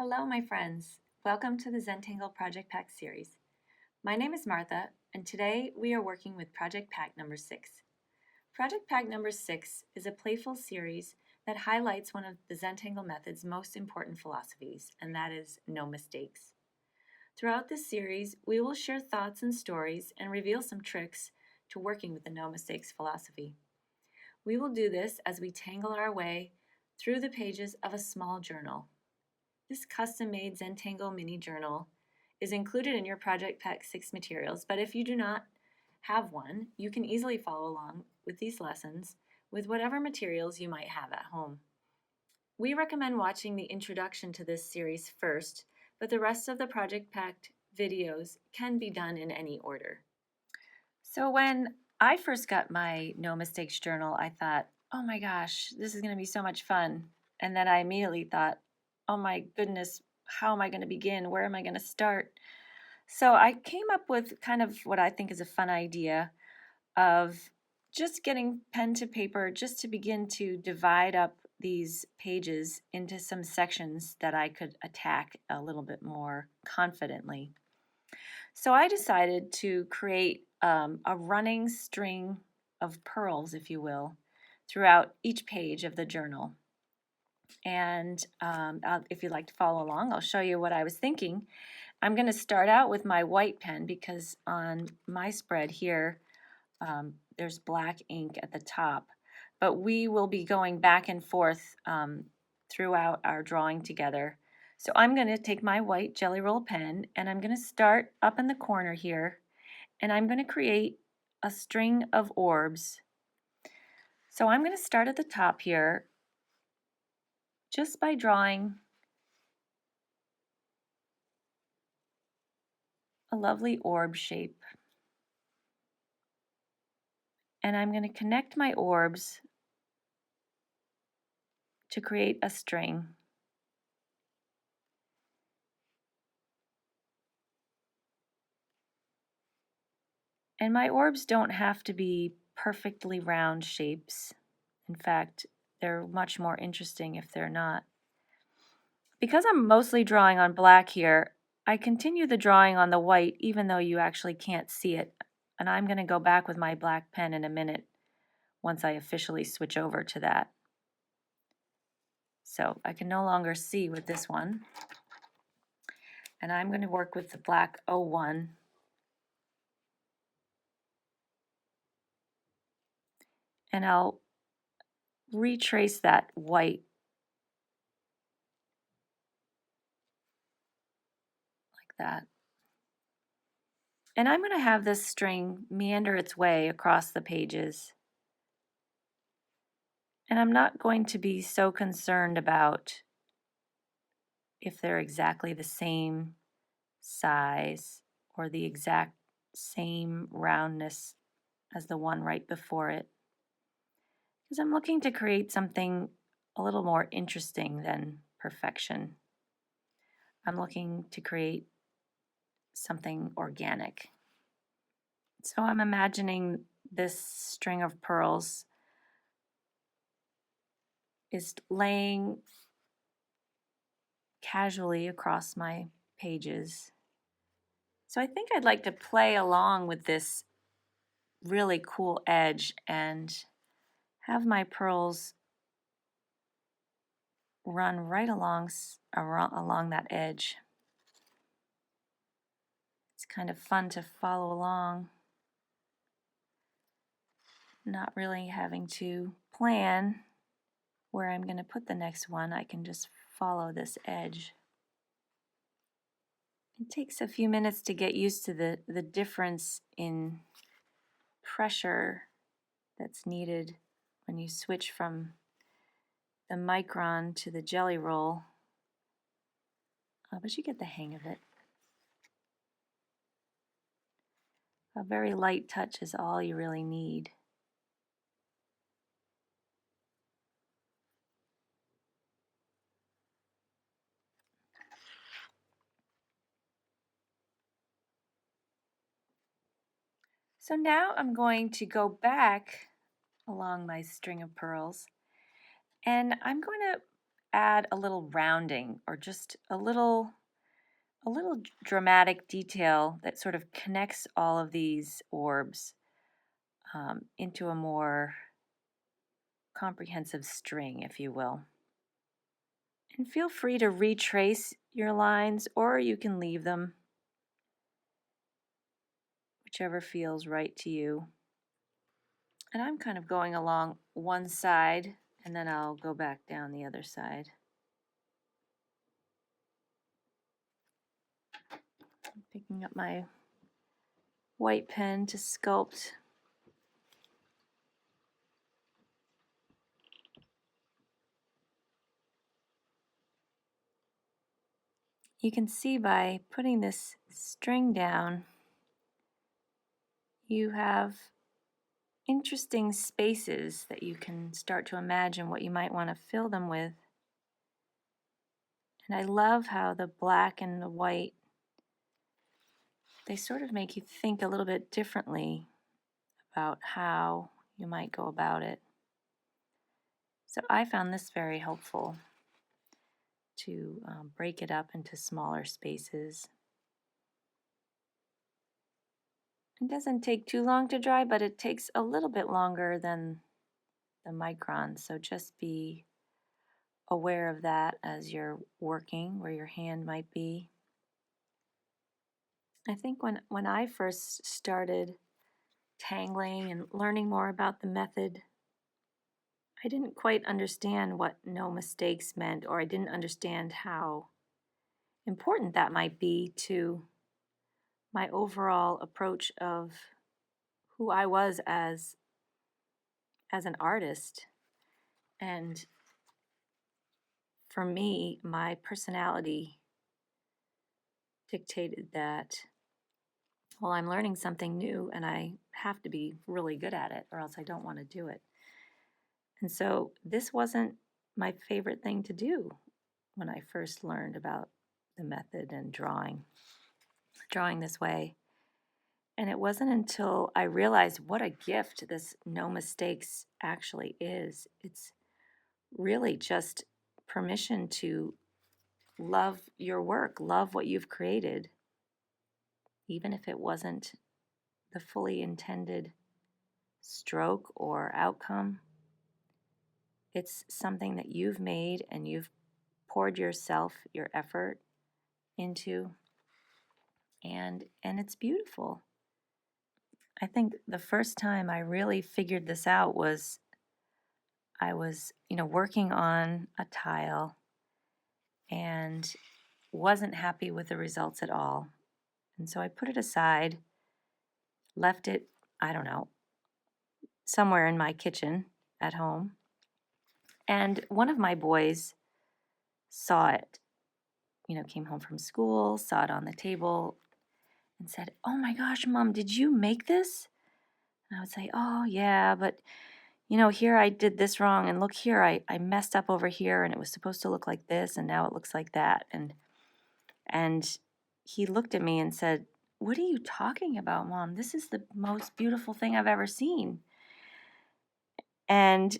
Hello, my friends. Welcome to the Zentangle Project Pack series. My name is Martha, and today we are working with Project Pack number 6. Project Pack number 6 is a playful series that highlights one of the Zentangle Method's most important philosophies, and that is no mistakes. Throughout this series, we will share thoughts and stories and reveal some tricks to working with the no mistakes philosophy. We will do this as we tangle our way through the pages of a small journal. This custom-made Zentangle mini journal is included in your Project Pack 6 materials, but if you do not have one, you can easily follow along with these lessons with whatever materials you might have at home. We recommend watching the introduction to this series first, but the rest of the Project Pack videos can be done in any order. So when I first got my No Mistakes journal, I thought, oh my gosh, this is going to be so much fun. And then I immediately thought, oh my goodness, how am I going to begin? Where am I going to start? So I came up with kind of what I think is a fun idea of just getting pen to paper just to begin to divide up these pages into some sections that I could attack a little bit more confidently. So I decided to create a running string of pearls, if you will, throughout each page of the journal. And if you'd like to follow along, I'll show you what I was thinking. I'm going to start out with my white pen because on my spread here, there's black ink at the top. But we will be going back and forth throughout our drawing together. So I'm going to take my white Jelly Roll pen and I'm going to start up in the corner here and I'm going to create a string of orbs. So I'm going to start at the top here just by drawing a lovely orb shape. And I'm going to connect my orbs to create a string. And my orbs don't have to be perfectly round shapes. In fact, they're much more interesting if they're not. Because I'm mostly drawing on black here, I continue the drawing on the white even though you actually can't see it. And I'm going to go back with my black pen in a minute once I officially switch over to that. So I can no longer see with this one. And I'm going to work with the black 01. And I'll retrace that white like that. And I'm going to have this string meander its way across the pages. And I'm not going to be so concerned about if they're exactly the same size or the exact same roundness as the one right before it. Because I'm looking to create something a little more interesting than perfection. I'm looking to create something organic. So I'm imagining this string of pearls is laying casually across my pages. So I think I'd like to play along with this really cool edge and have my pearls run right along that edge. It's kind of fun to follow along, not really having to plan where I'm going to put the next one. I can just follow this edge. It takes a few minutes to get used to the difference in pressure that's needed when you switch from the micron to the jelly roll. But you get the hang of it. A very light touch is all you really need. So now I'm going to go back along my string of pearls and I'm going to add a little rounding or just a little dramatic detail that sort of connects all of these orbs into a more comprehensive string, if you will. And feel free to retrace your lines, or you can leave them, whichever feels right to you. And I'm kind of going along one side, and then I'll go back down the other side. I'm picking up my white pen to sculpt. You can see by putting this string down, you have interesting spaces that you can start to imagine what you might want to fill them with. And I love how the black and the white, they sort of make you think a little bit differently about how you might go about it. So I found this very helpful to break it up into smaller spaces. It doesn't take too long to dry, but it takes a little bit longer than the microns, so just be aware of that as you're working, where your hand might be. I think when I first started tangling and learning more about the method, I didn't quite understand what no mistakes meant, or I didn't understand how important that might be to my overall approach of who I was as an artist. And for me, my personality dictated that, well, I'm learning something new and I have to be really good at it or else I don't want to do it. And so this wasn't my favorite thing to do when I first learned about the method and drawing this way. And it wasn't until I realized what a gift this no mistakes actually is. It's really just permission to love your work, love what you've created, even if it wasn't the fully intended stroke or outcome. It's something that you've made and you've poured yourself, your effort into, and it's beautiful. I think the first time I really figured this out was I was, working on a tile and wasn't happy with the results at all. And so I put it aside, left it, I don't know, somewhere in my kitchen at home. And one of my boys saw it, came home from school, saw it on the table, and said, "Oh my gosh, Mom, did you make this?" And I would say, "Oh, yeah, but, here I did this wrong, and look here, I messed up over here, and it was supposed to look like this, and now it looks like that." And he looked at me and said, "What are you talking about, Mom? This is the most beautiful thing I've ever seen." And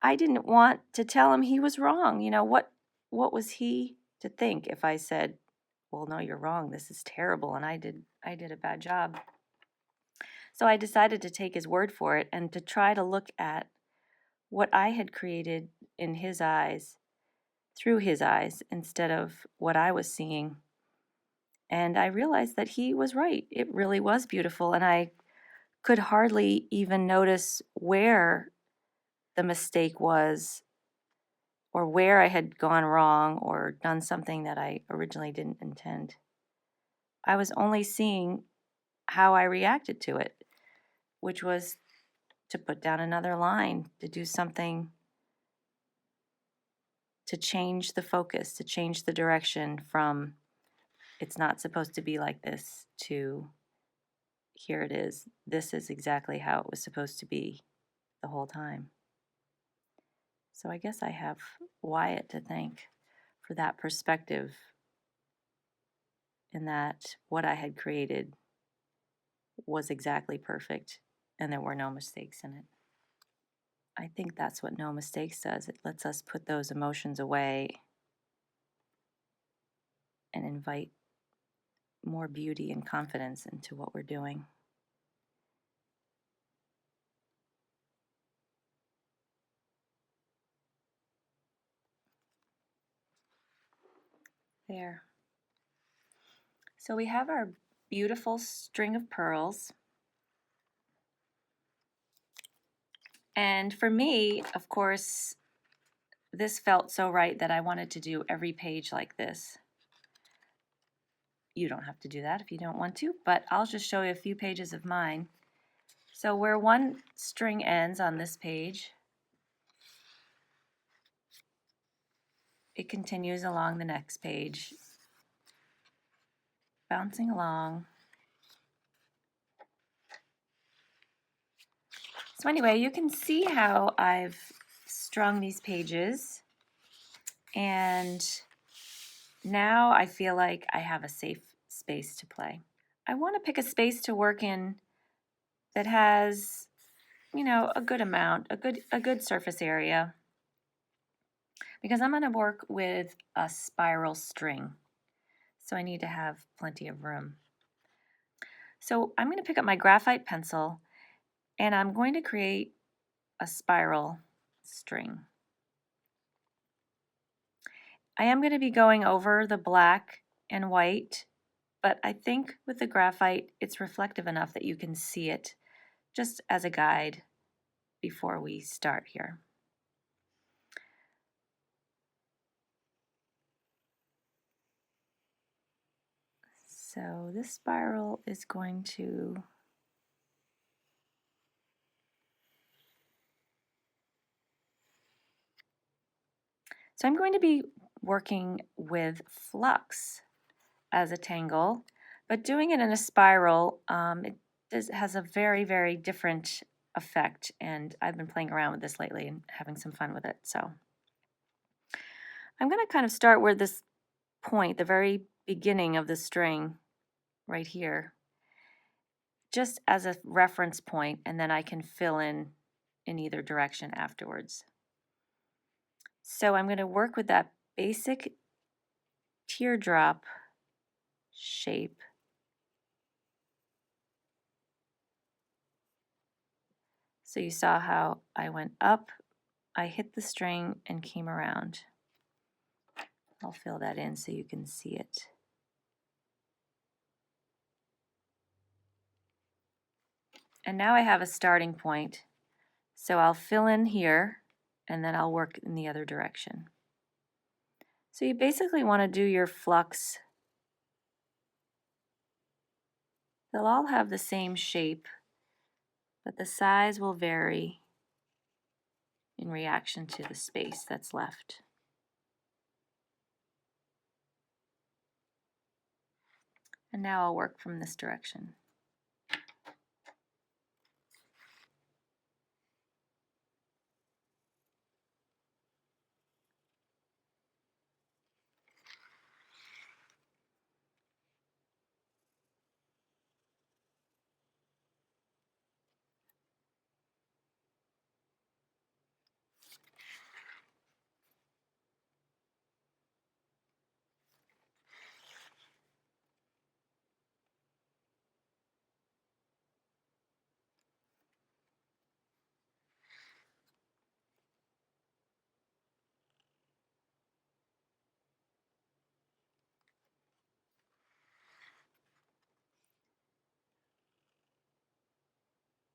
I didn't want to tell him he was wrong. What was he to think if I said, "Well, no, you're wrong. This is terrible, and I did a bad job." So I decided to take his word for it and to try to look at what I had created in his eyes, through his eyes, instead of what I was seeing. And I realized that he was right. It really was beautiful, and I could hardly even notice where the mistake was or where I had gone wrong or done something that I originally didn't intend. I was only seeing how I reacted to it, which was to put down another line, to do something to change the focus, to change the direction from "it's not supposed to be like this" to "here it is. This is exactly how it was supposed to be the whole time." So I guess I have Wyatt to thank for that perspective, in that what I had created was exactly perfect and there were no mistakes in it. I think that's what No Mistakes does. It lets us put those emotions away and invite more beauty and confidence into what we're doing. There. So we have our beautiful string of pearls. And for me, of course, this felt so right that I wanted to do every page like this. You don't have to do that if you don't want to, but I'll just show you a few pages of mine. So where one string ends on this page, it continues along the next page, bouncing along. So anyway, you can see how I've strung these pages, and now I feel like I have a safe space to play. I want to pick a space to work in that has, you know, a good amount, a good surface area, because I'm going to work with a spiral string. So I need to have plenty of room. So I'm going to pick up my graphite pencil and I'm going to create a spiral string. I am going to be going over the black and white, but I think with the graphite it's reflective enough that you can see it just as a guide before we start here. So this spiral is going to So I'm going to be working with flux as a tangle, but doing it in a spiral, has a very, very different effect, and I've been playing around with this lately and having some fun with it. So I'm going to kind of start where this point, the very beginning of the string right here, just as a reference point, and then I can fill in either direction afterwards. So I'm going to work with that basic teardrop shape. So you saw how I went up, I hit the string and came around. I'll fill that in so you can see it. And now I have a starting point. So I'll fill in here and then I'll work in the other direction. So you basically want to do your flux. They'll all have the same shape, but the size will vary in reaction to the space that's left. And now I'll work from this direction.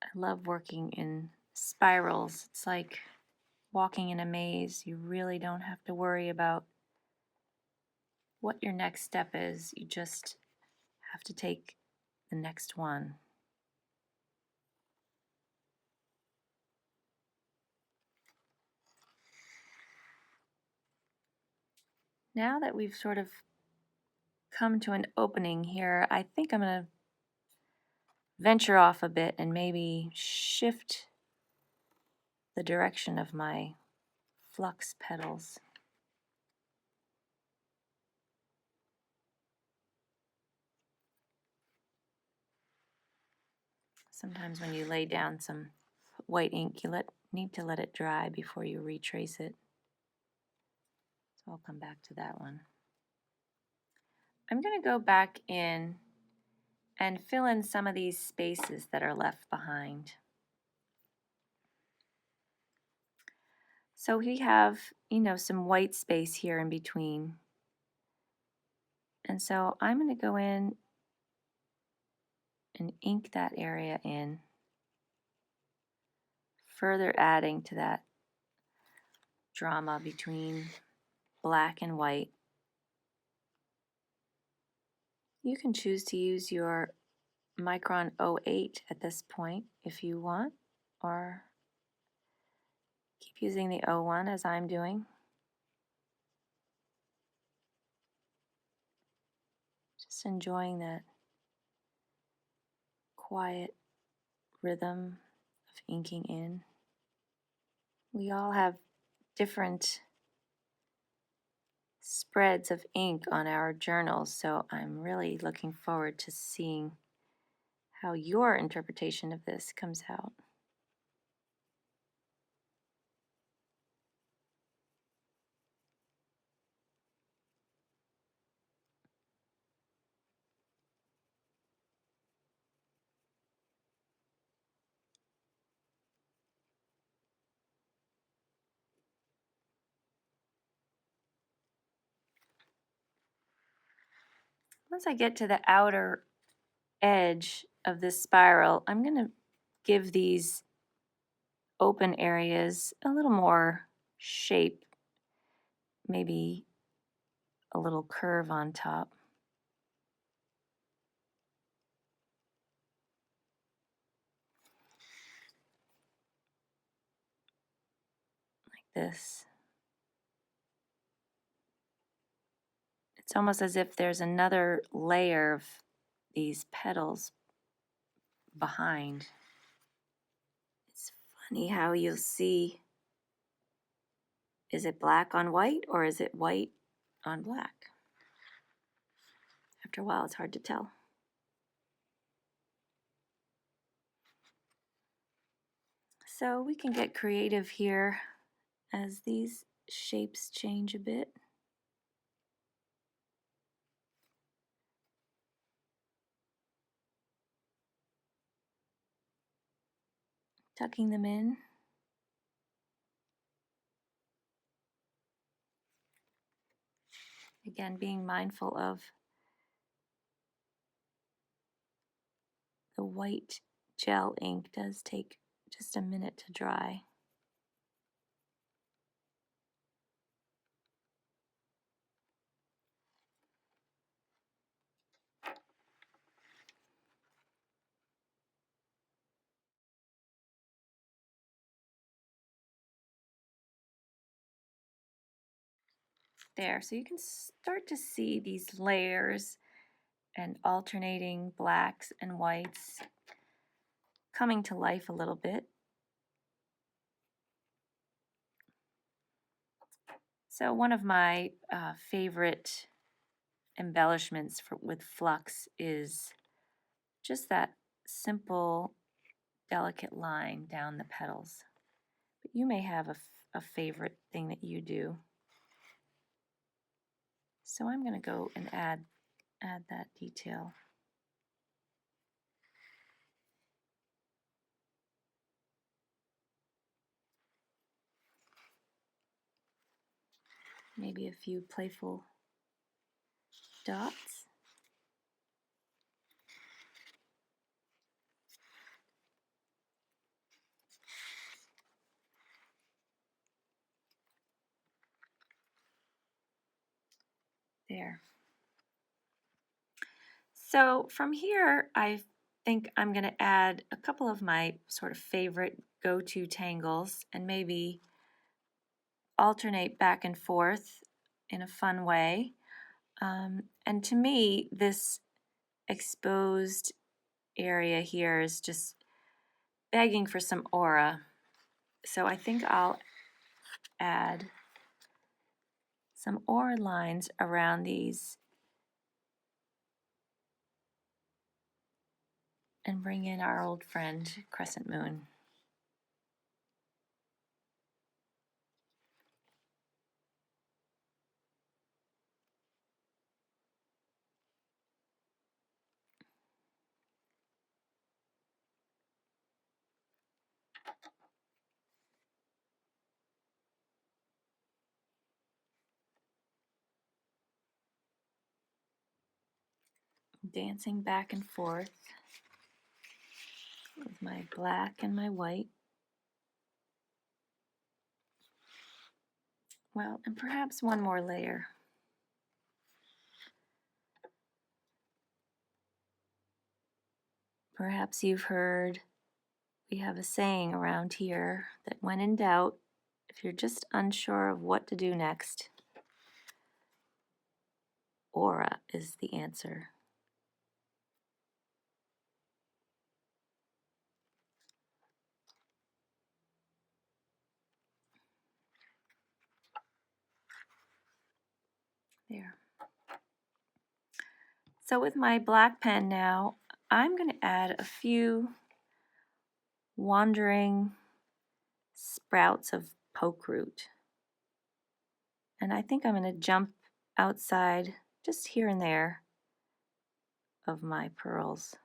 I love working in spirals. It's like walking in a maze. You really don't have to worry about what your next step is. You just have to take the next one. Now that we've sort of come to an opening here, I think I'm going to venture off a bit and maybe shift the direction of my flux petals. Sometimes when you lay down some white ink, you let need to let it dry before you retrace it. So I'll come back to that one. I'm going to go back in and fill in some of these spaces that are left behind. So we have, some white space here in between. And so I'm going to go in and ink that area in, further adding to that drama between black and white. You can choose to use your Micron 08 at this point if you want, or keep using the 01 as I'm doing. Just enjoying that quiet rhythm of inking in. We all have different spreads of ink on our journals, so I'm really looking forward to seeing how your interpretation of this comes out. Once I get to the outer edge of this spiral, I'm going to give these open areas a little more shape, maybe a little curve on top. Like this. It's almost as if there's another layer of these petals behind. It's funny how you'll see, is it black on white or is it white on black? After a while, it's hard to tell. So we can get creative here as these shapes change a bit. Tucking them in. Again, being mindful of the white gel ink does take just a minute to dry. There, so you can start to see these layers and alternating blacks and whites coming to life a little bit. So one of my favorite embellishments with flux is just that simple, delicate line down the petals. But you may have a favorite thing that you do. So I'm going to go and add that detail. Maybe a few playful dots. There. So from here, I think I'm going to add a couple of my sort of favorite go-to tangles and maybe alternate back and forth in a fun way. And to me, this exposed area here is just begging for some aura. So I think I'll add some aura lines around these and bring in our old friend, Crescent Moon. dancing back and forth with my black and my white. Well, and perhaps one more layer. Perhaps you've heard we have a saying around here that when in doubt, if you're just unsure of what to do next, aura is the answer. There. So with my black pen now, I'm going to add a few wandering sprouts of poke root. And I think I'm going to jump outside just here and there of my pearls.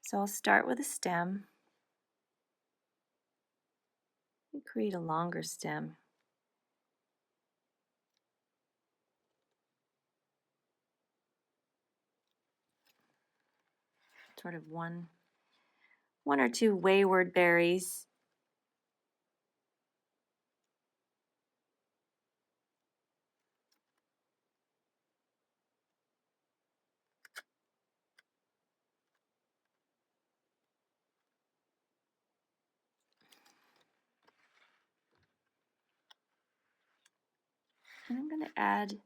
So I'll start with a stem and create a longer stem. Sort of one or two wayward berries. And I'm going to add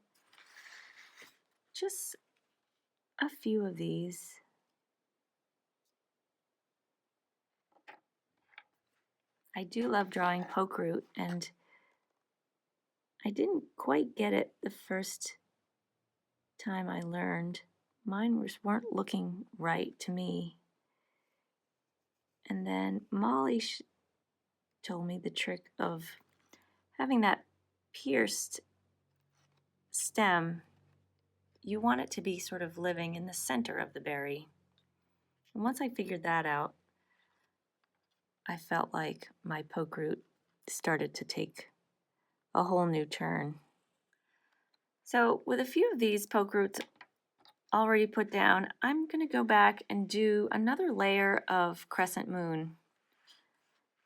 just a few of these. I do love drawing poke root, and I didn't quite get it the first time I learned. Mine weren't looking right to me. And then Molly told me the trick of having that pierced stem. You want it to be sort of living in the center of the berry. And once I figured that out, I felt like my poke root started to take a whole new turn. So with a few of these poke roots already put down, I'm going to go back and do another layer of crescent moon.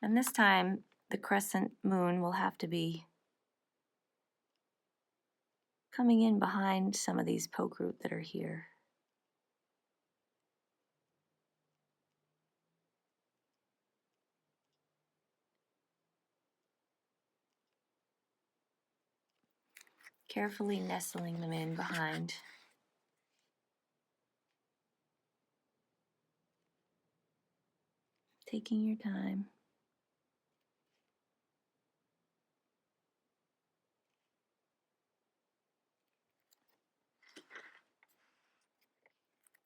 And this time the crescent moon will have to be coming in behind some of these poke root that are here. Carefully nestling them in behind. Taking your time.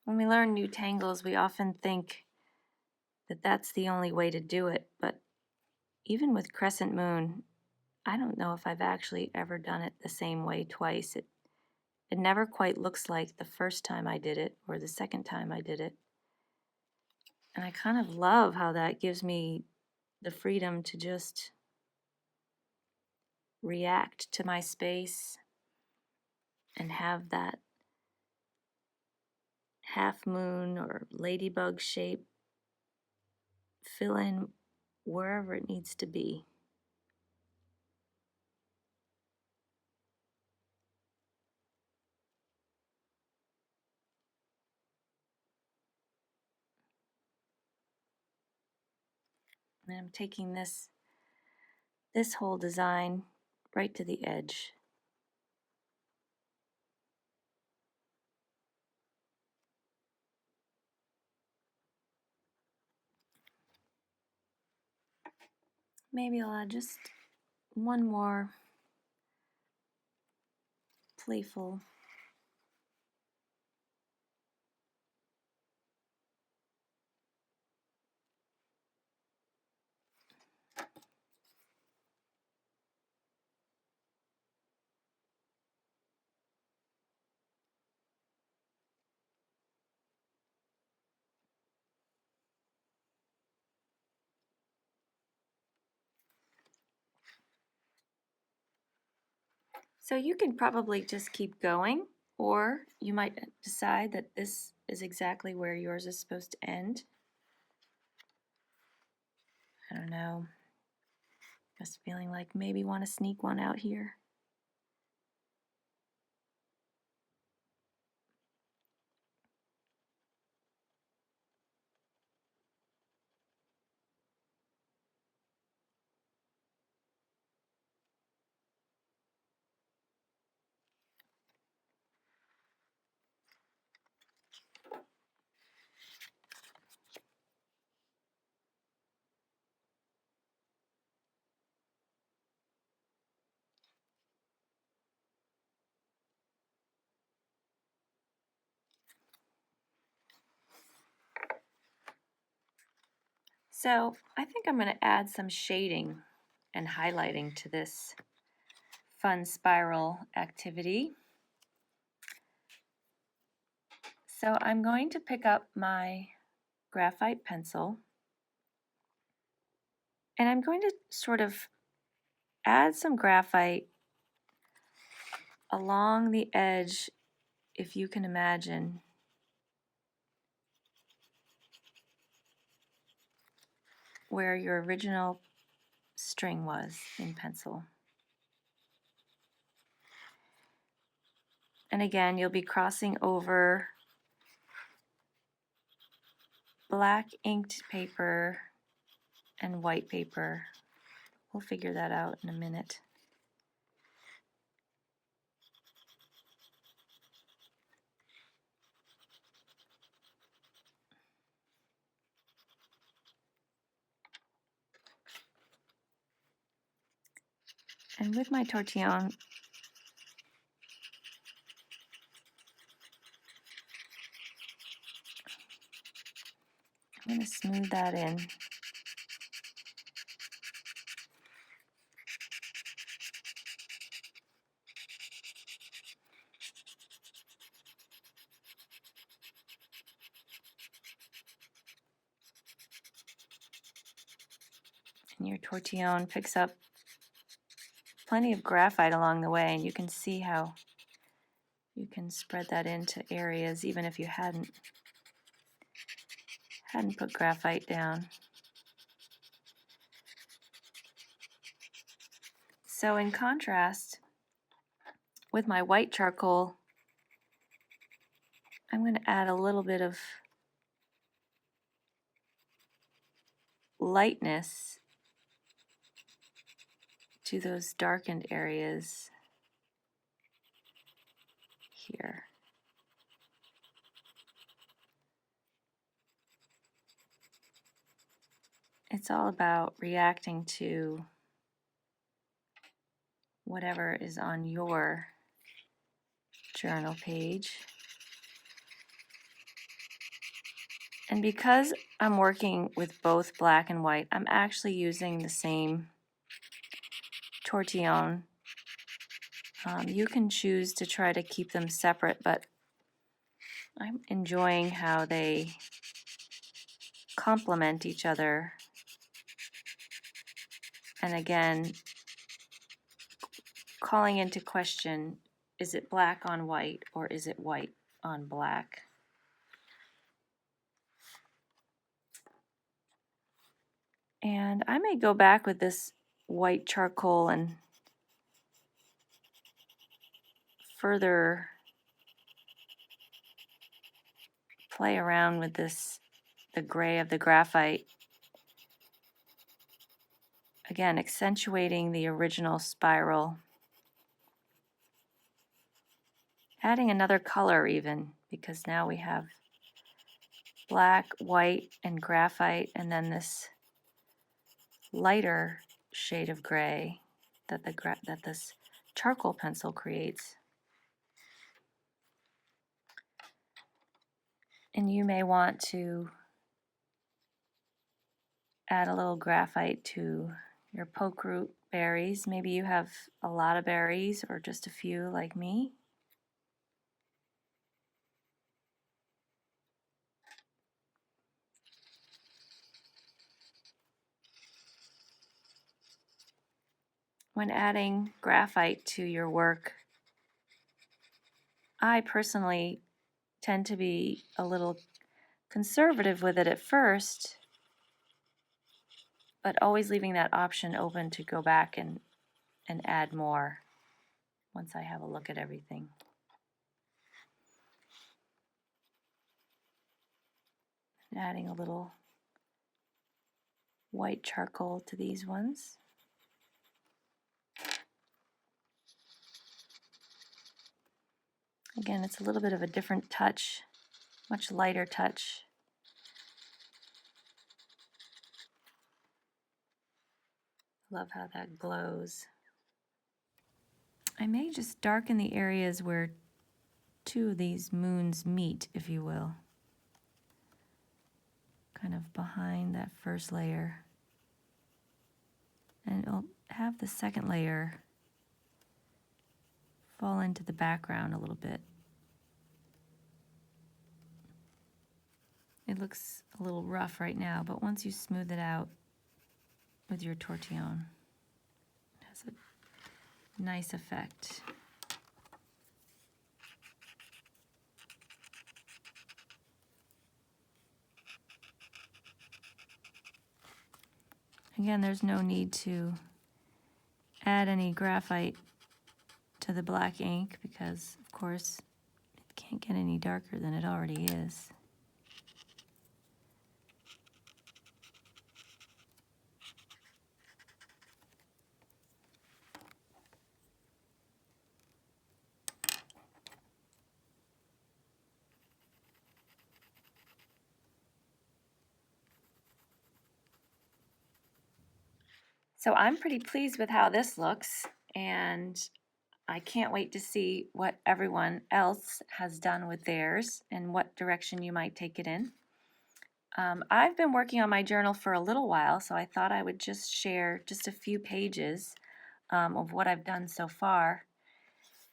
When we learn new tangles, we often think that that's the only way to do it, but even with crescent moon, I don't know if I've actually ever done it the same way twice. It never quite looks like the first time I did it or the second time I did it. And I kind of love how that gives me the freedom to just react to my space and have that half moon or ladybug shape fill in wherever it needs to be. And I'm taking this whole design right to the edge. Maybe I'll add just one more playful So you can probably just keep going Or you might decide that this is exactly where yours is supposed to end. I don't know. Just feeling like maybe want to sneak one out here. So I think I'm going to add some shading and highlighting to this fun spiral activity. So I'm going to pick up my graphite pencil and I'm going to sort of add some graphite along the edge, if you can imagine, where your original string was in pencil. And again, you'll be crossing over black inked paper and white paper. We'll figure that out in a minute. And with my tortillon, I'm going to smooth that in. And your tortillon picks up plenty of graphite along the way, and you can see how you can spread that into areas even if you hadn't put graphite down. So in contrast, with my white charcoal, I'm going to add a little bit of lightness to those darkened areas here. It's all about reacting to whatever is on your journal page. And because I'm working with both black and white, I'm actually using the same tortillon. You can choose to try to keep them separate, but I'm enjoying how they complement each other. And again, calling into question, is it black on white or is it white on black? And I may go back with this white charcoal and further play around with this, the gray of the graphite. Again, accentuating the original spiral. Adding another color even, because now we have black, white, and graphite, and then this lighter shade of gray that this charcoal pencil creates. And you may want to add a little graphite to your poke root berries. Maybe you have a lot of berries or just a few like me. When adding graphite to your work, I personally tend to be a little conservative with it at first, but always leaving that option open to go back and add more once I have a look at everything. And adding a little white charcoal to these ones. Again, it's a little bit of a different touch, much lighter touch. Love how that glows. I may just darken the areas where two of these moons meet, if you will. Kind of behind that first layer. And it'll have the second layer fall into the background a little bit. It looks a little rough right now, but once you smooth it out with your tortillon, it has a nice effect. Again, there's no need to add any graphite to the black ink because, of course, it can't get any darker than it already is. So I'm pretty pleased with how this looks, and I can't wait to see what everyone else has done with theirs and what direction you might take it in. I've been working on my journal for a little while, so I thought I would just share just a few pages of what I've done so far.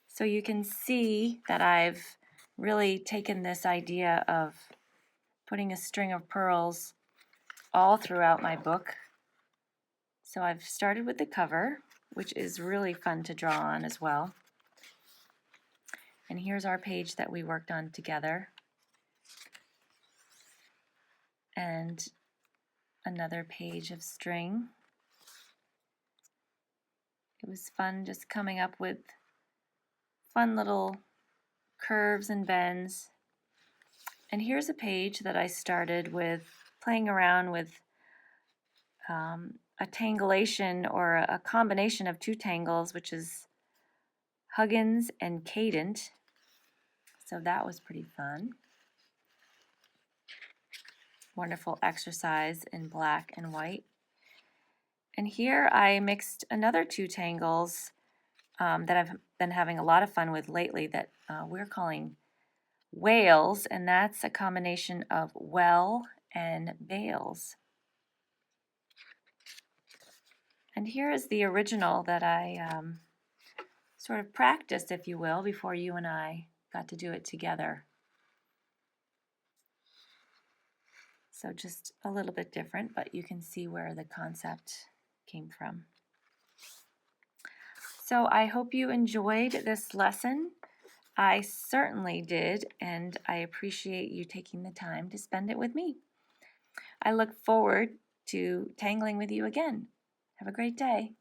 So you can see that I've really taken this idea of putting a string of pearls all throughout my book. So I've started with the cover, which is really fun to draw on as well. And here's our page that we worked on together. And another page of string. It was fun just coming up with fun little curves and bends. And here's a page that I started with playing around with a tangulation or a combination of two tangles, which is Huggins and Cadent. So that was pretty fun. Wonderful exercise in black and white. And here I mixed another two tangles that I've been having a lot of fun with lately that we're calling whales, and that's a combination of well and bales. And here is the original that I sort of practiced, if you will, before you and I got to do it together. So just a little bit different, but you can see where the concept came from. So I hope you enjoyed this lesson. I certainly did, and I appreciate you taking the time to spend it with me. I look forward to tangling with you again. Have a great day.